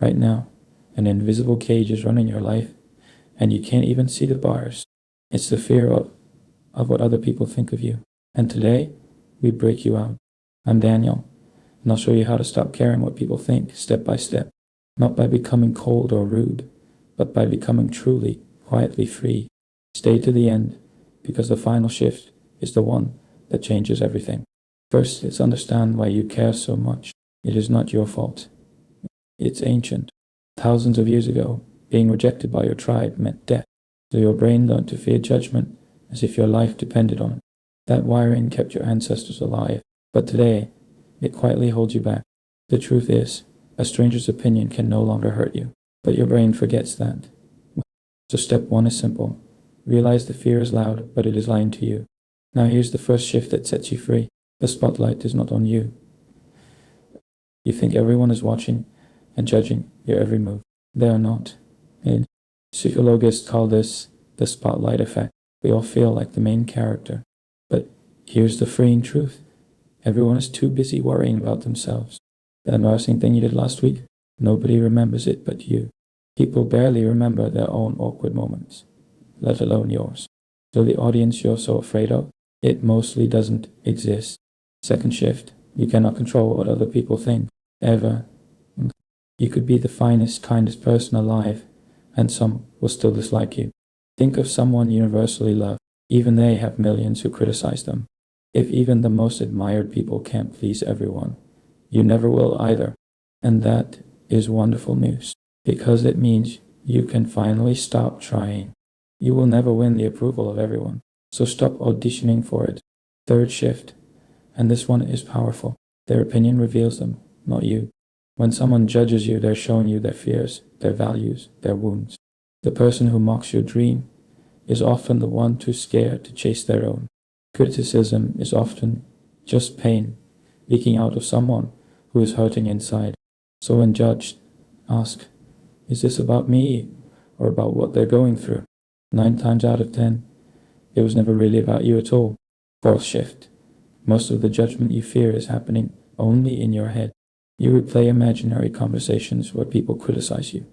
Right now, an invisible cage is running your life, and you can't even see the bars. It's the fear of what other people think of you. And today, we break you out. I'm Daniel, and I'll show you how to stop caring what people think, step by step. Not by becoming cold or rude, but by becoming truly, quietly free. Stay to the end, because the final shift is the one that changes everything. First, let's understand why you care so much. It is not your fault. It's ancient. Thousands of years ago, being rejected by your tribe meant death. So your brain learned to fear judgment as if your life depended on it. That wiring kept your ancestors alive. But today, it quietly holds you back. The truth is, a stranger's opinion can no longer hurt you. But your brain forgets that. So step one is simple. Realize the fear is loud, but it is lying to you. Now here's the first shift that sets you free. The spotlight is not on you. You think everyone is watching and judging your every move. They are not. And psychologists call this the spotlight effect. We all feel like the main character. But here's the freeing truth. Everyone is too busy worrying about themselves. The embarrassing thing you did last week, nobody remembers it but you. People barely remember their own awkward moments, let alone yours. So the audience you're so afraid of, it mostly doesn't exist. Second shift, you cannot control what other people think, ever. You could be the finest, kindest person alive, and some will still dislike you. Think of someone universally loved. Even they have millions who criticize them. If even the most admired people can't please everyone, you never will either. And that is wonderful news, because it means you can finally stop trying. You will never win the approval of everyone, so stop auditioning for it. Third shift, and this one is powerful. Their opinion reveals them, not you. When someone judges you, they're showing you their fears, their values, their wounds. The person who mocks your dream is often the one too scared to chase their own. Criticism is often just pain leaking out of someone who is hurting inside. So when judged, ask, is this about me or about what they're going through? 9 times out of 10, it was never really about you at all. Fourth shift. Most of the judgment you fear is happening only in your head. You replay imaginary conversations where people criticize you,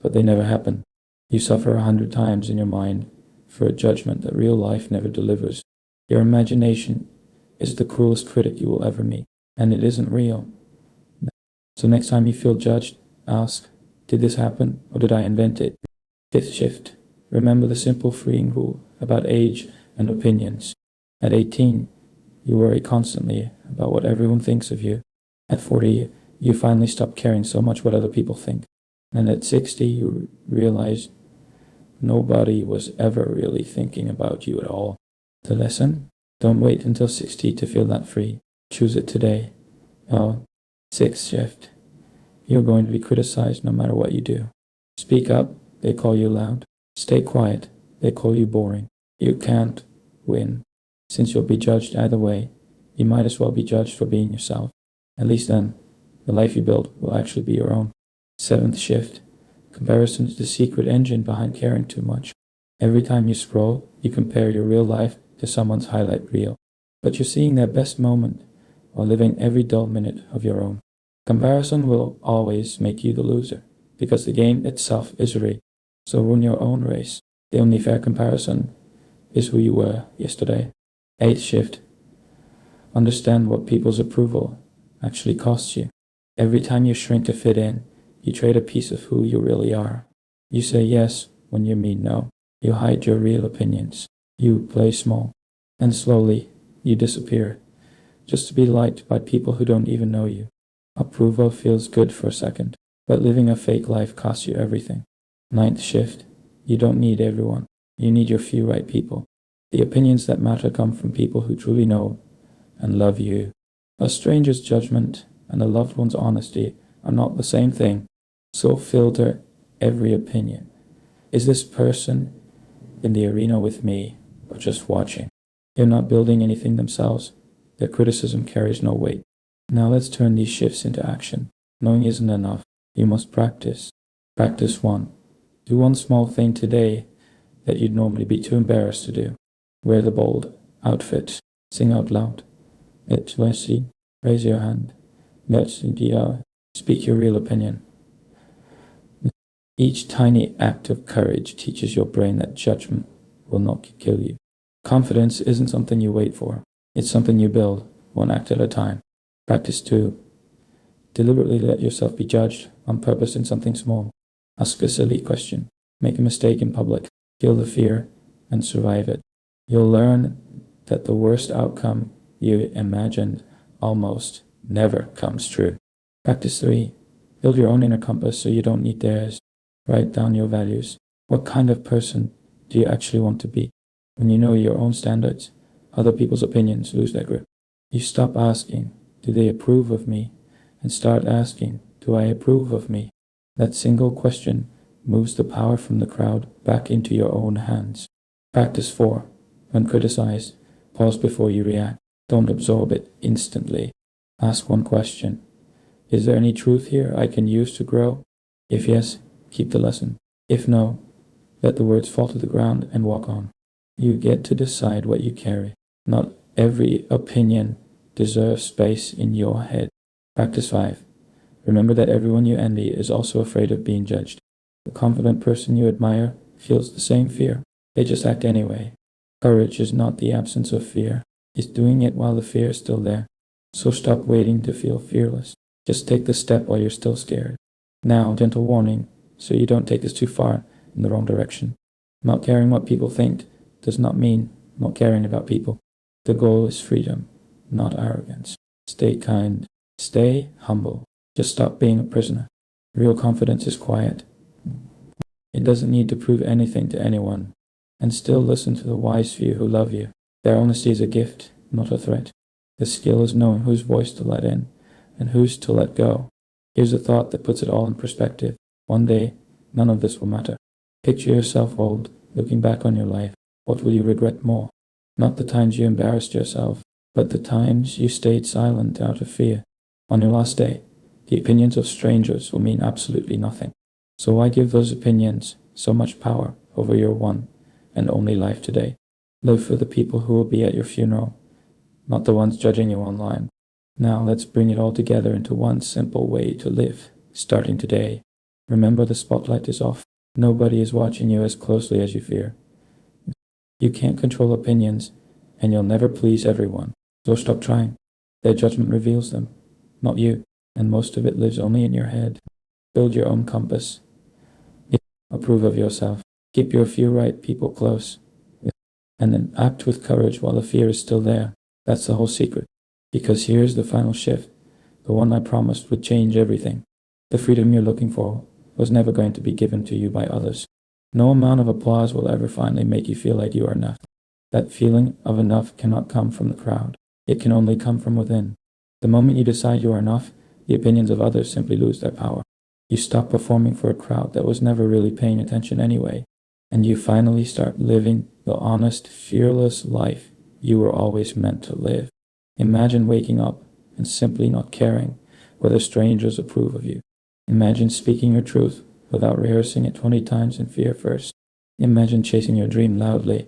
but they never happen. You suffer 100 times in your mind for a judgment that real life never delivers. Your imagination is the cruelest critic you will ever meet, and it isn't real. So next time you feel judged, ask, did this happen or did I invent it? Fifth shift. Remember the simple freeing rule about age and opinions. At 18, you worry constantly about what everyone thinks of you. At 40, you finally stop caring so much what other people think. And at 60, you realize nobody was ever really thinking about you at all. The lesson? Don't wait until 60 to feel that free. Choose it today. Sixth shift. You're going to be criticized no matter what you do. Speak up, they call you loud. Stay quiet, they call you boring. You can't win. Since you'll be judged either way, you might as well be judged for being yourself. At least then, the life you build will actually be your own. Seventh shift. Comparison is the secret engine behind caring too much. Every time you scroll, you compare your real life to someone's highlight reel. But you're seeing their best moment while living every dull minute of your own. Comparison will always make you the loser, because the game itself is rigged. So run your own race. The only fair comparison is who you were yesterday. Eighth shift. Understand what people's approval actually costs you. Every time you shrink to fit in, you trade a piece of who you really are. You say yes when you mean no. You hide your real opinions. You play small. And slowly, you disappear, just to be liked by people who don't even know you. Approval feels good for a second, but living a fake life costs you everything. Ninth shift. You don't need everyone. You need your few right people. The opinions that matter come from people who truly know and love you. A stranger's judgment and a loved one's honesty are not the same thing. So filter every opinion. Is this person in the arena with me or just watching? They're not building anything themselves. Their criticism carries no weight. Now let's turn these shifts into action. Knowing isn't enough. You must practice. Practice 1. Do one small thing today that you'd normally be too embarrassed to do. Wear the bold outfit. Sing out loud. Let's see. Raise your hand. Let's speak your real opinion. Each tiny act of courage teaches your brain that judgment will not kill you. Confidence isn't something you wait for. It's something you build, one act at a time. Practice 2. Deliberately let yourself be judged on purpose in something small. Ask a silly question. Make a mistake in public. Feel the fear and survive it. You'll learn that the worst outcome you imagined almost never comes true. Practice 3. Build your own inner compass so you don't need theirs. Write down your values. What kind of person do you actually want to be? When you know your own standards, other people's opinions lose their grip. You stop asking, do they approve of me? And start asking, do I approve of me? That single question moves the power from the crowd back into your own hands. Practice 4. When criticized, pause before you react. Don't absorb it instantly. Ask one question. Is there any truth here I can use to grow? If yes, keep the lesson. If no, let the words fall to the ground and walk on. You get to decide what you carry. Not every opinion deserves space in your head. Practice 5. Remember that everyone you envy is also afraid of being judged. The confident person you admire feels the same fear. They just act anyway. Courage is not the absence of fear. It's doing it while the fear is still there. So stop waiting to feel fearless. Just take the step while you're still scared. Now, gentle warning, so you don't take this too far in the wrong direction. Not caring what people think does not mean not caring about people. The goal is freedom, not arrogance. Stay kind. Stay humble. Just stop being a prisoner. Real confidence is quiet. It doesn't need to prove anything to anyone. And still listen to the wise few who love you. Their honesty is a gift, not a threat. The skill is knowing whose voice to let in and whose to let go. Here's a thought that puts it all in perspective. One day, none of this will matter. Picture yourself old, looking back on your life. What will you regret more? Not the times you embarrassed yourself, but the times you stayed silent out of fear. On your last day, the opinions of strangers will mean absolutely nothing. So why give those opinions so much power over your one and only life today? Live for the people who will be at your funeral, not the ones judging you online. Now let's bring it all together into one simple way to live, starting today. Remember, the spotlight is off. Nobody is watching you as closely as you fear. You can't control opinions, and you'll never please everyone. So stop trying. Their judgment reveals them, not you, and most of it lives only in your head. Build your own compass. Approve of yourself. Keep your few right people close. And then act with courage while the fear is still there. That's the whole secret. Because here's the final shift. The one I promised would change everything. The freedom you're looking for was never going to be given to you by others. No amount of applause will ever finally make you feel like you are enough. That feeling of enough cannot come from the crowd. It can only come from within. The moment you decide you are enough, the opinions of others simply lose their power. You stop performing for a crowd that was never really paying attention anyway, and you finally start living the honest, fearless life you were always meant to live. Imagine waking up and simply not caring whether strangers approve of you. Imagine speaking your truth without rehearsing it 20 times in fear first. Imagine chasing your dream loudly,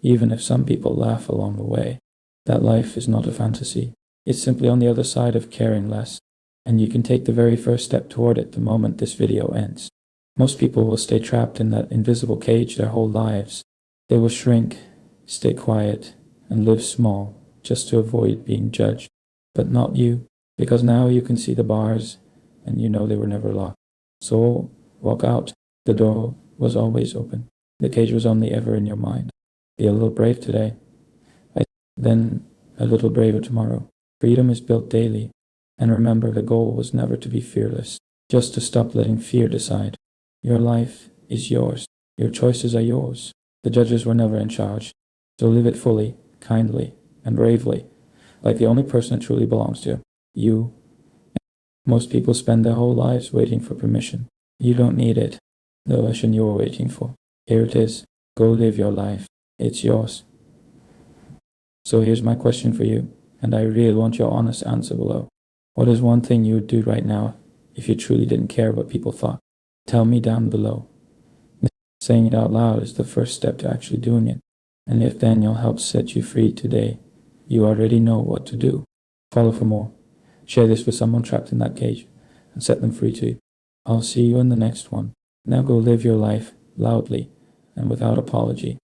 even if some people laugh along the way. That life is not a fantasy. It's simply on the other side of caring less, and you can take the very first step toward it the moment this video ends. Most people will stay trapped in that invisible cage their whole lives. They will shrink, stay quiet, and live small, just to avoid being judged. But not you, because now you can see the bars, and you know they were never locked. So, walk out. The door was always open. The cage was only ever in your mind. Be a little brave today. Then a little braver tomorrow. Freedom is built daily. And remember, the goal was never to be fearless, just to stop letting fear decide. Your life is yours. Your choices are yours. The judges were never in charge. So live it fully, kindly, and bravely, like the only person it truly belongs to, you. Most people spend their whole lives waiting for permission. You don't need it, the permission you're waiting for. Here it is. Go live your life. It's yours. So here's my question for you, and I really want your honest answer below. What is one thing you would do right now if you truly didn't care what people thought? Tell me down below. Saying it out loud is the first step to actually doing it. And if Daniel helps set you free today, you already know what to do. Follow for more. Share this with someone trapped in that cage and set them free too. I'll see you in the next one. Now go live your life loudly and without apology.